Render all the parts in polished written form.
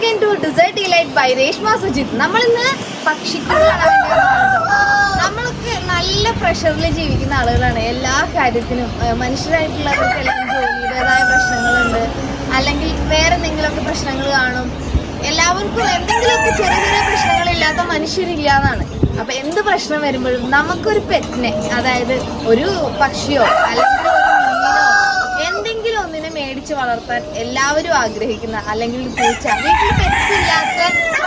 again to Desert Delight by Reshma Sujith. നമ്മളിന്ന് പക്ഷികളാണ് നമ്മളൊക്കെ നല്ല പ്രഷറിൽ ജീവിക്കുന്ന ആളുകളാണ്. എല്ലാ കാര്യത്തിനും മനുഷ്യരായിട്ടുള്ളവർക്കെല്ലാം ജോലിയുടേതായ പ്രശ്നങ്ങളുണ്ട്, അല്ലെങ്കിൽ വേറെ എന്തെങ്കിലുമൊക്കെ പ്രശ്നങ്ങൾ കാണും. എല്ലാവർക്കും എന്തെങ്കിലുമൊക്കെ ചെറിയ ചെറിയ പ്രശ്നങ്ങളില്ലാത്ത മനുഷ്യരില്ല എന്നാണ്. അപ്പൊ എന്ത് പ്രശ്നം വരുമ്പോഴും നമുക്കൊരു പെറ്റിനെ, അതായത് ഒരു പക്ഷിയോ അല്ലെങ്കിൽ എന്തെങ്കിലും ഒന്നിനെ മേടിച്ച് വളർത്താൻ എല്ലാവരും ആഗ്രഹിക്കുന്ന, അല്ലെങ്കിൽ പൂച്ച. വീട്ടിൽ പെറ്റ്സ് ഇല്ലാത്ത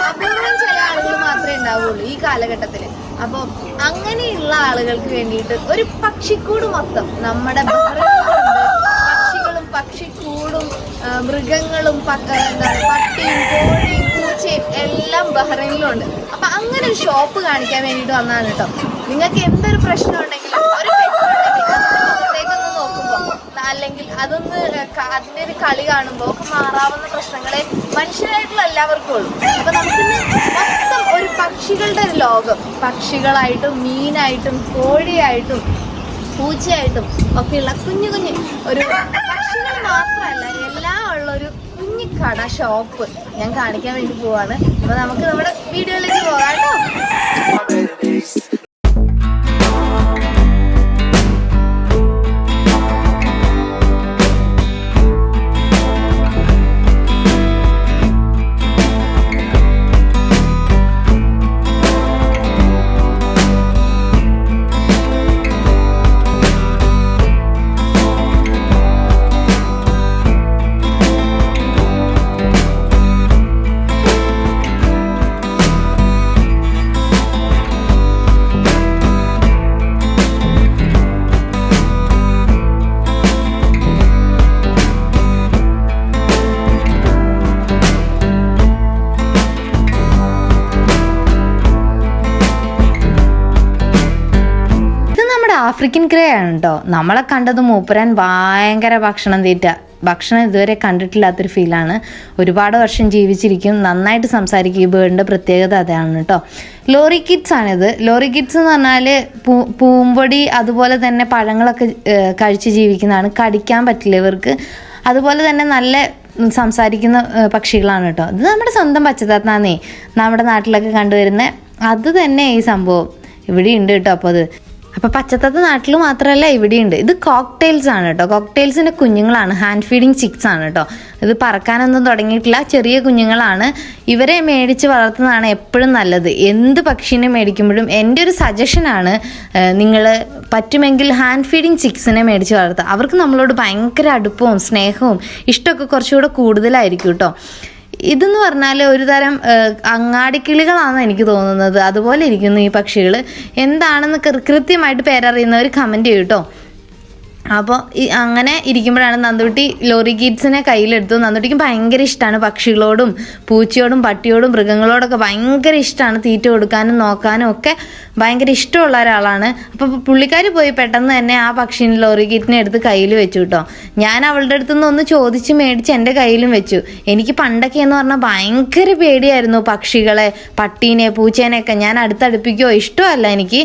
അപൂർവം ചില ആളുകൾ മാത്രമേ ഉണ്ടാവുള്ളൂ ഈ കാലഘട്ടത്തിൽ. അപ്പോൾ അങ്ങനെയുള്ള ആളുകൾക്ക് വേണ്ടിയിട്ട് ഒരു പക്ഷിക്കൂട് മൊത്തം നമ്മുടെ പക്ഷികളും പക്ഷിക്കൂടും മൃഗങ്ങളും പട്ടിയും കോഴിയും പൂച്ചയും എല്ലാം ബഹ്റൈനിലുണ്ട്. അപ്പൊ അങ്ങനെ ഒരു ഷോപ്പ് കാണിക്കാൻ വേണ്ടിയിട്ട് വന്നതാണ് കേട്ടോ. നിങ്ങൾക്ക് എന്തൊരു പ്രശ്നം ഉണ്ടെങ്കിലും ഒരു പെറ്റുണ്ടെങ്കിൽ നോക്കുമ്പോൾ, അല്ലെങ്കിൽ അതിന്റെ ഒരു കളി കാണുമ്പോൾ ഒക്കെ മാറാവുന്ന പ്രശ്നങ്ങളെ മനുഷ്യരായിട്ടുള്ള എല്ലാവർക്കും ഉള്ളൂ. അപ്പൊ നമുക്കിന്ന് മൊത്തം ഒരു പക്ഷികളുടെ ഒരു ലോകം, പക്ഷികളായിട്ടും മീനായിട്ടും കോഴിയായിട്ടും പൂച്ചയായിട്ടും ഒക്കെയുള്ള കുഞ്ഞു കുഞ്ഞു ഒരു പക്ഷികൾ മാത്രമല്ല എല്ലാം ഉള്ള ഒരു കുഞ്ഞു കട ഷോപ്പ് ഞാൻ കാണിക്കാൻ വേണ്ടി പോവാണ്. അപ്പൊ നമുക്ക് നമ്മുടെ വീഡിയോയിലേക്ക് പോകാം കേട്ടോ. ആഫ്രിക്കൻ ഗ്രേ ആണ് കേട്ടോ. നമ്മളെ കണ്ടത് മൂപ്പരാൻ ഭയങ്കര ഭക്ഷണം ഇതുവരെ കണ്ടിട്ടില്ലാത്തൊരു ഫീലാണ്. ഒരുപാട് വർഷം ജീവിച്ചിരിക്കും, നന്നായിട്ട് സംസാരിക്കും. ഈ ബേർഡിൻ്റെ പ്രത്യേകത അതാണ് കേട്ടോ. ലോറി കിഡ്സ് ആണിത്. ലോറി കിഡ്സ് എന്ന് പറഞ്ഞാൽ പൂമ്പൊടി അതുപോലെ തന്നെ പഴങ്ങളൊക്കെ കഴിച്ച് ജീവിക്കുന്നതാണ്. കടിക്കാൻ പറ്റില്ല ഇവർക്ക്. അതുപോലെ തന്നെ നല്ല സംസാരിക്കുന്ന പക്ഷികളാണ് കേട്ടോ. ഇത് നമ്മുടെ സ്വന്തം പച്ചത്തത്താന്നേ നമ്മുടെ നാട്ടിലൊക്കെ കണ്ടുവരുന്ന അത് തന്നെ ഈ സംഭവം ഇവിടെ ഉണ്ട് കേട്ടോ. അപ്പോൾ പച്ചത്തത്ത നാട്ടിൽ മാത്രമല്ല ഇവിടെയുണ്ട്. ഇത് കോക്ടെയിൽസ് ആണ് കേട്ടോ. കോക്ടെയിൽസിൻ്റെ കുഞ്ഞുങ്ങളാണ്, ഹാൻഡ് ഫീഡിങ് ചിക്സ് ആണ് കേട്ടോ. ഇത് പറക്കാനൊന്നും തുടങ്ങിയിട്ടില്ല, ചെറിയ കുഞ്ഞുങ്ങളാണ്. ഇവരെ മേടിച്ച് വളർത്തുന്നതാണ് എപ്പോഴും നല്ലത്. എന്ത് പക്ഷീനെ മേടിക്കുമ്പോഴും എൻ്റെ ഒരു സജഷനാണ്, നിങ്ങൾ പറ്റുമെങ്കിൽ ഹാൻഡ് ഫീഡിങ് ചിക്സിനെ മേടിച്ച് വളർത്തുക. അവർക്ക് നമ്മളോട് ഭയങ്കര അടുപ്പവും സ്നേഹവും ഇഷ്ടമൊക്കെ കുറച്ചുകൂടെ കൂടുതലായിരിക്കും കേട്ടോ. ഇതെന്ന് പറഞ്ഞാൽ ഒരു തരം അങ്ങാടിക്കിളികളാണെന്ന് എനിക്ക് തോന്നുന്നത്. അതുപോലെ ഇരിക്കുന്നു ഈ പക്ഷികൾ. എന്താണെന്ന് കൃത്യമായിട്ട് പേരറിയുന്നവർ കമൻറ്റ് ചെയ്യും കേട്ടോ. അപ്പോൾ അങ്ങനെ ഇരിക്കുമ്പോഴാണ് നന്ദുട്ടി ലോറി കിഡ്സിനെ കയ്യിലെടുത്തു. നന്ദുട്ടിക്ക് ഭയങ്കര ഇഷ്ടമാണ് പക്ഷികളോടും പൂച്ചയോടും പട്ടിയോടും മൃഗങ്ങളോടൊക്കെ ഭയങ്കര ഇഷ്ടമാണ്. തീറ്റ കൊടുക്കാനും നോക്കാനും ഒക്കെ ഭയങ്കര ഇഷ്ടമുള്ള ഒരാളാണ്. അപ്പോൾ പുള്ളിക്കാർ പോയി പെട്ടെന്ന് തന്നെ ആ പക്ഷീനെ ലോറി കിറ്റിനെ എടുത്ത് കയ്യിൽ വെച്ചു കേട്ടോ. ഞാൻ അവളുടെ അടുത്ത് നിന്ന് ഒന്ന് ചോദിച്ച് മേടിച്ച് എൻ്റെ കയ്യിലും വെച്ചു. എനിക്ക് പണ്ടൊക്കെ എന്ന് പറഞ്ഞാൽ ഭയങ്കര പേടിയായിരുന്നു പക്ഷികളെ, പട്ടീനെ പൂച്ചേനെയൊക്കെ. ഞാൻ അടുത്തടുപ്പിക്കുകയോ ഇഷ്ടമല്ല എനിക്ക്.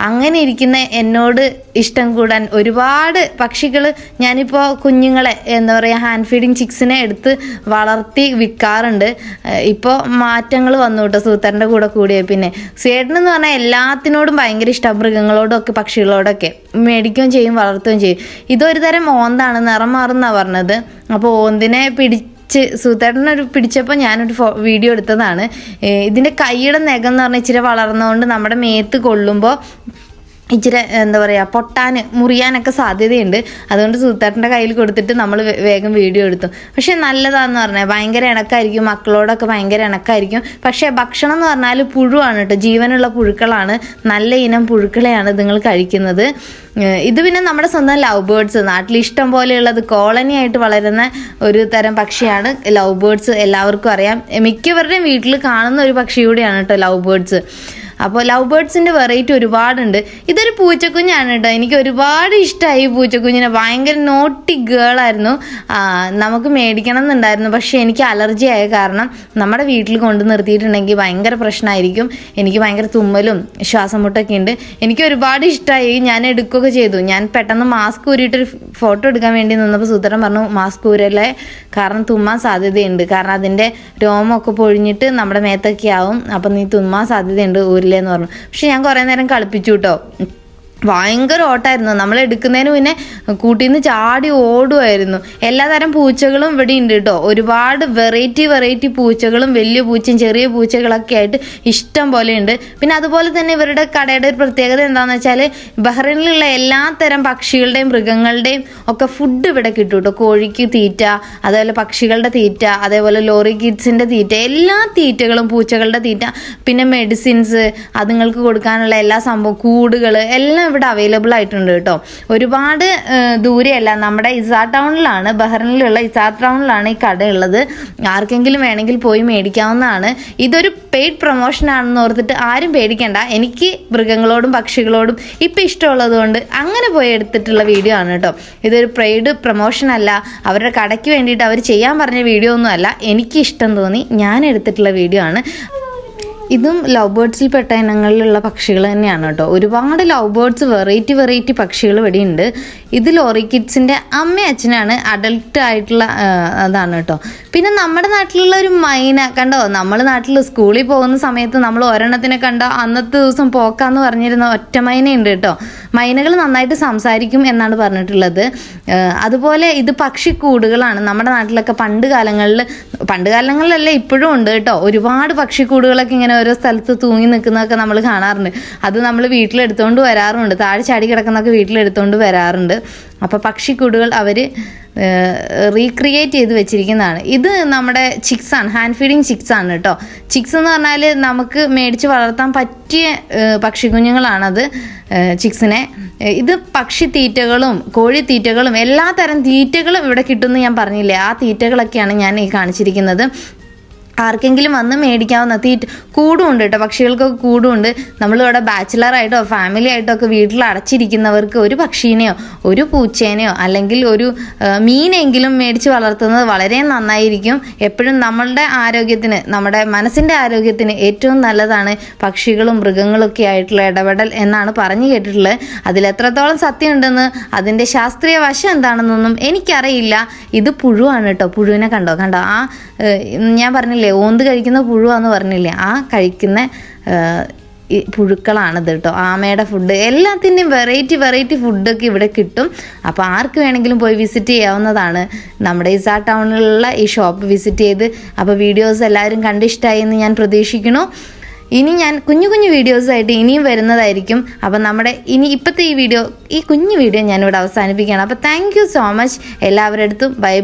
അങ്ങനെ ഇരിക്കുന്ന എന്നോട് ഇഷ്ടം കൂടാൻ ഒരുപാട് പക്ഷികൾ ഞാനിപ്പോൾ കുഞ്ഞുങ്ങളെ എന്താ പറയുക ഹാൻഡ് ഫീഡിങ് ചിക്സിനെ എടുത്ത് വളർത്തി വിൽക്കാറുണ്ട്. ഇപ്പോൾ മാറ്റങ്ങൾ വന്നു കേട്ടോ സൂത്തറിൻ്റെ കൂടെ കൂടിയ. പിന്നെ സേട്ടനെന്ന് പറഞ്ഞാൽ എല്ലാത്തിനോടും ഭയങ്കര ഇഷ്ടം, മൃഗങ്ങളോടും ഒക്കെ പക്ഷികളോടൊക്കെ മേടിക്കുകയും ചെയ്യും വളർത്തുകയും ചെയ്യും. ഇതൊരു തരം ഓന്താണ്, നിറം മാറുന്നാണ് പറഞ്ഞത്. അപ്പോൾ ഓന്തിനെ സൂത്തേട്ടനൊരു പിടിച്ചപ്പോൾ ഞാനൊരു വീഡിയോ എടുത്തതാണ്. ഇതിൻ്റെ കൈയുടെ നഖം എന്ന് പറഞ്ഞാൽ ഇച്ചിരി വളർന്നതുകൊണ്ട് നമ്മുടെ മേത്ത് കൊള്ളുമ്പോൾ ഇച്ചിരി എന്താ പറയുക മുറിയാനൊക്കെ സാധ്യതയുണ്ട്. അതുകൊണ്ട് സൂത്താറിൻ്റെ കയ്യിൽ കൊടുത്തിട്ട് നമ്മൾ വേഗം വീഡിയോ എടുത്തു. പക്ഷേ നല്ലതാണെന്ന് പറഞ്ഞാൽ ഭയങ്കര ഇണക്കായിരിക്കും, മക്കളോടൊക്കെ ഭയങ്കര ഇണക്കായിരിക്കും. പക്ഷേ ഭക്ഷണം എന്ന് പറഞ്ഞാൽ പുഴുവാണ് കേട്ടോ, ജീവനുള്ള പുഴുക്കളാണ്. നല്ല ഇനം പുഴുക്കളെയാണ് നിങ്ങൾ കഴിക്കുന്നത്. ഇത് പിന്നെ നമ്മുടെ സ്വന്തം ലവ് ബേർഡ്സ്, നാട്ടിൽ ഇഷ്ടം പോലെയുള്ളത് കോളനി ആയിട്ട് വളരുന്ന ഒരു തരം പക്ഷിയാണ് ലവ് ബേർഡ്സ്. എല്ലാവർക്കും അറിയാം, മിക്കവരുടെയും വീട്ടിൽ കാണുന്ന ഒരു പക്ഷി കൂടിയാണ് കേട്ടോ ലവ് ബേർഡ്സ്. അപ്പോൾ ലവ് ബേർഡ്സിൻ്റെ വെറൈറ്റി ഒരുപാടുണ്ട്. ഇതൊരു പൂച്ചക്കുഞ്ഞാണ് കേട്ടോ. എനിക്ക് ഒരുപാട് ഇഷ്ടമായി പൂച്ചക്കുഞ്ഞിനെ. ഭയങ്കര നോട്ടി ഗേളായിരുന്നു. നമുക്ക് മേടിക്കണം എന്നുണ്ടായിരുന്നു, പക്ഷേ എനിക്ക് അലർജി ആയ കാരണം നമ്മുടെ വീട്ടിൽ കൊണ്ടു നിർത്തിയിട്ടുണ്ടെങ്കിൽ ഭയങ്കര പ്രശ്നമായിരിക്കും. എനിക്ക് ഭയങ്കര തുമ്മലും ശ്വാസം മുട്ടൊക്കെ ഉണ്ട്. എനിക്ക് ഒരുപാട് ഇഷ്ടമായി. ഞാൻ എടുക്കുകയൊക്കെ ചെയ്തു. ഞാൻ പെട്ടെന്ന് മാസ്ക് ഊരിയിട്ടൊരു ഫോട്ടോ എടുക്കാൻ വേണ്ടി നിന്നപ്പോൾ സൂത്രൻ പറഞ്ഞു മാസ്ക് ഊരല്ലേ, കാരണം തുമ്മാൻ സാധ്യതയുണ്ട്, കാരണം അതിൻ്റെ രോമമൊക്കെ പൊഴിഞ്ഞിട്ട് നമ്മുടെ മേത്തൊക്കെ ആവും, അപ്പം നീ തുമ്മാൻ സാധ്യതയുണ്ട് ഊരില്ലേന്ന് പറഞ്ഞു. പക്ഷെ ഞാൻ കുറേ നേരം കളിപ്പിച്ചു കേട്ടോ. ഭയങ്കര ഓട്ടമായിരുന്നു. നമ്മൾ എടുക്കുന്നതിന് മുന്നേ കൂട്ടിൽ നിന്ന് ചാടി ഓടുമായിരുന്നു. എല്ലാതരം പൂച്ചകളും ഇവിടെ ഉണ്ട് കേട്ടോ. ഒരുപാട് വെറൈറ്റി പൂച്ചകളും വലിയ പൂച്ചയും ചെറിയ പൂച്ചകളൊക്കെ ആയിട്ട് ഇഷ്ടം പോലെ ഉണ്ട്. പിന്നെ അതുപോലെ തന്നെ ഇവരുടെ കടയുടെ ഒരു പ്രത്യേകത എന്താണെന്ന് വെച്ചാൽ ബഹ്റൈനിലുള്ള എല്ലാ തരം പക്ഷികളുടെയും മൃഗങ്ങളുടെയും ഒക്കെ ഫുഡ് ഇവിടെ കിട്ടും കേട്ടോ. കോഴിക്ക് തീറ്റ, അതേപോലെ പക്ഷികളുടെ തീറ്റ, അതേപോലെ ലോറി കിഡ്സിൻ്റെ തീറ്റ, എല്ലാ തീറ്റകളും പൂച്ചകളുടെ തീറ്റ, പിന്നെ മെഡിസിൻസ്, അതുങ്ങൾക്ക് കൊടുക്കാനുള്ള എല്ലാ സംഭവം, കൂടുകൾ എല്ലാം ഇവിടെ അവൈലബിൾ ആയിട്ടുണ്ട് കേട്ടോ. ഒരുപാട് ദൂരെയല്ല, നമ്മുടെ ഇസാർ ടൗണിലാണ്, ബഹ്റൈനിലുള്ള ഇസാർ ടൗണിലാണ് ഈ കട ഉള്ളത്. ആർക്കെങ്കിലും വേണമെങ്കിൽ പോയി മേടിക്കാവുന്നതാണ്. ഇതൊരു പെയ്ഡ് പ്രൊമോഷൻ ആണെന്ന് ഓർത്തിട്ട് ആരും പേടിക്കേണ്ട. എനിക്ക് മൃഗങ്ങളോടും പക്ഷികളോടും ഇപ്പം ഇഷ്ടമുള്ളത് കൊണ്ട് അങ്ങനെ പോയി എടുത്തിട്ടുള്ള വീഡിയോ ആണ് കേട്ടോ. ഇതൊരു പെയ്ഡ് പ്രൊമോഷൻ അല്ല, അവരുടെ കടയ്ക്ക് വേണ്ടിയിട്ട് അവർ ചെയ്യാൻ പറഞ്ഞ വീഡിയോ ഒന്നും അല്ല. എനിക്ക് ഇഷ്ടം തോന്നി ഞാൻ എടുത്തിട്ടുള്ള വീഡിയോ ആണ്. ഇതും ലവ് ബേർഡ്സിൽ പെട്ട ഇനങ്ങളിലുള്ള പക്ഷികൾ തന്നെയാണ് കേട്ടോ. ഒരുപാട് ലവ് ബേർഡ്സ് വെറൈറ്റി പക്ഷികൾ ഇവിടെ ഉണ്ട്. ഇത് ലോറി കിഡ്സിൻ്റെ അമ്മയും അച്ഛനാണ്, അഡൽട്ട് ആയിട്ടുള്ള അതാണ് കേട്ടോ. പിന്നെ നമ്മുടെ നാട്ടിലുള്ള ഒരു മൈന കണ്ടോ, നമ്മൾ നാട്ടിൽ സ്കൂളിൽ പോകുന്ന സമയത്ത് നമ്മൾ ഒരെണ്ണത്തിനെ കണ്ടോ അന്നത്തെ ദിവസം പോക്കാന്ന് പറഞ്ഞിരുന്ന ഒറ്റ മൈനയുണ്ട് കേട്ടോ. മൈനകൾ നന്നായിട്ട് സംസാരിക്കും എന്നാണ് പറഞ്ഞിട്ടുള്ളത്. അതുപോലെ ഇത് പക്ഷിക്കൂടുകളാണ്. നമ്മുടെ നാട്ടിലൊക്കെ പണ്ട് കാലങ്ങളിലല്ല ഇപ്പോഴും ഉണ്ട് കേട്ടോ. ഒരുപാട് പക്ഷിക്കൂടുകളൊക്കെ ഇങ്ങനെ ഓരോ സ്ഥലത്ത് തൂങ്ങി നിൽക്കുന്നതൊക്കെ നമ്മൾ കാണാറുണ്ട്. അത് നമ്മൾ വീട്ടിലെടുത്തുകൊണ്ട് വരാറുണ്ട്. താഴെ ചാടി കിടക്കുന്നതൊക്കെ വീട്ടിലെടുത്തുകൊണ്ട് വരാറുണ്ട്. അപ്പോൾ പക്ഷിക്കൂടുകൾ അവർ റീക്രിയേറ്റ് ചെയ്ത് വെച്ചിരിക്കുന്നതാണ്. ഇത് നമ്മുടെ ചിക്സാണ്, ഹാൻഡ് ഫീഡിങ് ചിക്സാണ് കേട്ടോ. ചിക്സ് എന്ന് പറഞ്ഞാൽ നമുക്ക് മേടിച്ച് വളർത്താൻ പറ്റിയ പക്ഷിക്കുഞ്ഞുങ്ങളാണത്. ചിക്സിനെ ഇത് പക്ഷി തീറ്റകളും കോഴിത്തീറ്റകളും എല്ലാ തരം തീറ്റകളും ഇവിടെ കിട്ടുമെന്ന് ഞാൻ പറഞ്ഞില്ലേ, ആ തീറ്റകളൊക്കെയാണ് ഞാൻ ഈ കാണിച്ചിരിക്കുന്നത്. ആർക്കെങ്കിലും വന്ന് മേടിക്കാവുന്ന കൂടും ഉണ്ട് കേട്ടോ. പക്ഷികൾക്കൊക്കെ കൂടുണ്ട്. നമ്മളിവിടെ ബാച്ചിലറായിട്ടോ ഫാമിലി ആയിട്ടോ ഒക്കെ വീട്ടിൽ അടച്ചിരിക്കുന്നവർക്ക് ഒരു പക്ഷീനെയോ ഒരു പൂച്ചേനെയോ അല്ലെങ്കിൽ ഒരു മീനെങ്കിലും മേടിച്ച് വളർത്തുന്നത് വളരെ നന്നായിരിക്കും. എപ്പോഴും നമ്മളുടെ ആരോഗ്യത്തിന്, നമ്മുടെ മനസ്സിൻ്റെ ആരോഗ്യത്തിന് ഏറ്റവും നല്ലതാണ് പക്ഷികളും മൃഗങ്ങളൊക്കെ ആയിട്ടുള്ള ഇടപെടൽ എന്നാണ് പറഞ്ഞു കേട്ടിട്ടുള്ളത്. അതിലെത്രത്തോളം സത്യമുണ്ടെന്ന്, അതിൻ്റെ ശാസ്ത്രീയ വശം എന്താണെന്നൊന്നും എനിക്കറിയില്ല. ഇത് പുഴുവാണ് കേട്ടോ. പുഴുവിനെ കണ്ടോ ആ ഞാൻ പറഞ്ഞില്ലേ ഓന്ത് കഴിക്കുന്ന പുഴുവാന്ന് പറഞ്ഞില്ലേ, ആ കഴിക്കുന്ന പുഴുക്കളാണിത് കേട്ടോ. ആമയുടെ ഫുഡ്, എല്ലാത്തിൻ്റെയും വെറൈറ്റി ഫുഡൊക്കെ ഇവിടെ കിട്ടും. അപ്പോൾ ആർക്ക് വേണമെങ്കിലും പോയി വിസിറ്റ് ചെയ്യാവുന്നതാണ്. നമ്മുടെ ഇസാർ ടൗണിലുള്ള ഈ ഷോപ്പ് വിസിറ്റ് ചെയ്ത് അപ്പോൾ വീഡിയോസ് എല്ലാവരും കണ്ടിഷ്ടമായി എന്ന് ഞാൻ പ്രതീക്ഷിക്കുന്നു. ഇനി ഞാൻ കുഞ്ഞു വീഡിയോസായിട്ട് ഇനിയും വരുന്നതായിരിക്കും. അപ്പം നമ്മുടെ ഇപ്പോഴത്തെ ഈ കുഞ്ഞു വീഡിയോ ഞാനിവിടെ അവസാനിപ്പിക്കുകയാണ്. അപ്പോൾ താങ്ക് യു സോ മച്ച് എല്ലാവരുടെ അടുത്തും. ബൈ.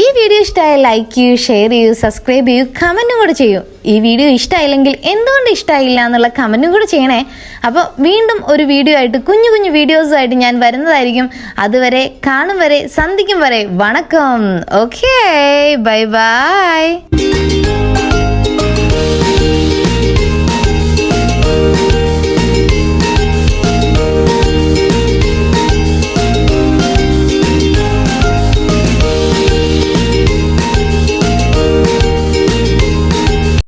ഈ വീഡിയോ ഇഷ്ടമായ ലൈക്ക് ചെയ്യൂ, ഷെയർ ചെയ്യൂ, സബ്സ്ക്രൈബ് ചെയ്യൂ, കമൻറ്റും കൂടെ ചെയ്യൂ. ഈ വീഡിയോ ഇഷ്ടമായില്ലെങ്കിൽ എന്തുകൊണ്ട് ഇഷ്ടമായില്ല എന്നുള്ള കമൻറ്റും കൂടെ ചെയ്യണേ. അപ്പോൾ വീണ്ടും ഒരു വീഡിയോ ആയിട്ട് കുഞ്ഞു വീഡിയോസുമായിട്ട് ഞാൻ വരുന്നതായിരിക്കും. അതുവരെ കാണും വരെ, സന്ധിക്കും വരെ വണക്കം. Okay, by.